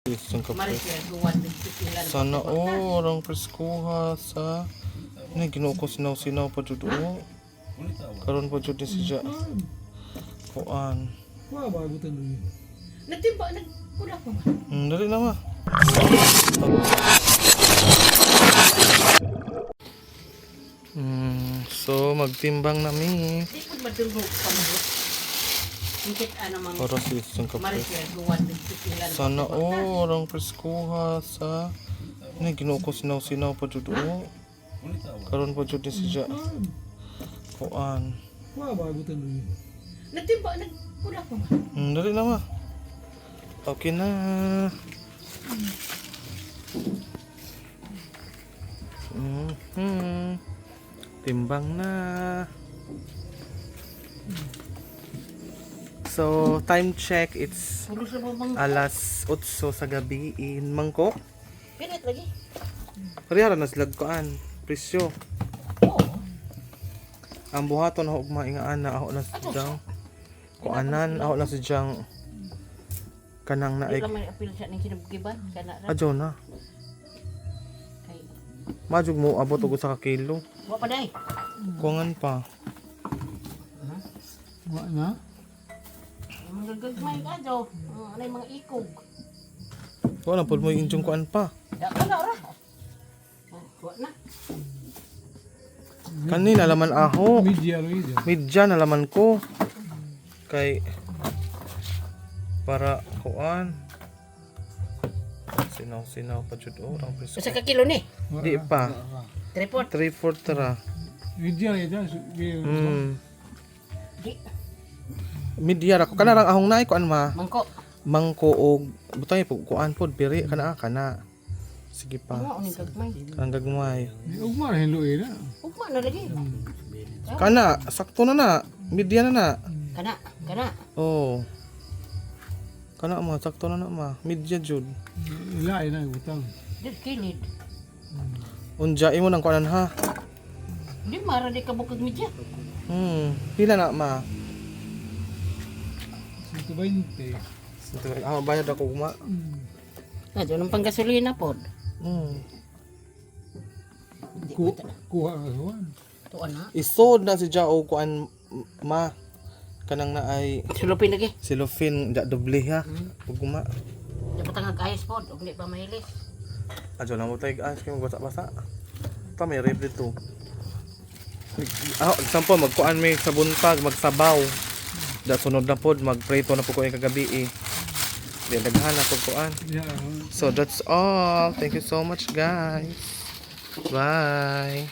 Isang kape. Sana Sana orang preskuha sa ni Ginoo ko sinaw-sinaw pa jud o. Karon pa jud ni siya. Kuan. Wah, bagutan rin. Nagtimba, nagkula pa ba? Dali na ma. So magtimbang na mi. Di ko madulog pa mo. Hingkit mang Para sa isang kape. Maricel, guwan din pipilan. Sana orang preskuha sa ni Ginoo ko sinaw-sinaw pa jud o. Karon pa jud ni siya. Kuan. Wah, bagutan rin. Nagtimba, nagkula pa ba? Dali na ma. Okay na. Timbang na. So, time check, it's Pulo sa babang. alas 8 sa gabi in Mangkok. Pinit lagi. Parihara na silag koan. Presyo. Oo. Ang buhaton ako maingaan na ako na si Jang. Kuanan ako na si Jang. Kanang Di naik. ka may apil siya ng kinabukiban. Kana ra. Adyo na. Kay, Majug mo abot og sa kilo. wa pa day. Kuangan pa. Wah na? Magagagmay ka do. Ano yung mga ikog. Wala pud mo injong kuan pa. Ya ka na ra. Wa na. Kanina laman aho. Media rin yan. Midya na laman ko. Kay para kuan. Sinaw pa jud orang presko. Usa ka kilo ni. Di pa. Tripod. 3/4 tara. Media rin yan. Di. Midya ra ko kana lang ahong naay kuan ma. Mangko. Mangko og butay po kuan pod piri kana. Sige pa. Ano uning gagmay. Kanang gagmay. Ugma rin luin na. Ugma na lagi. Kana sakto na. Midya na. Kana. Oh. Kana ma sakto na ma. Midya jud. Ilain na utang. Di kilid. Unja imo nang kuanan ha. Di mara di ka bukag media. Pila na ma? 120. Bayad ako ma. Nadyo nang panggasolina pod. Kuha ka kawan. Tuan na. Isod na si Jao kuan ma. Kanang na ay Sulupin lagi. silofin da doble ha. Ug ma. Di pa tangag ayos pod. Ug di pa mahilis. Adyo na mo tay as kay magbasa-basa. Ta may rib dito. Example magkuan may sa buntag magsabaw. Da sunod na pod magprito na po ko kagabi eh. Di daghan na pud kuan. Yeah. So that's all. Thank you so much guys. Bye.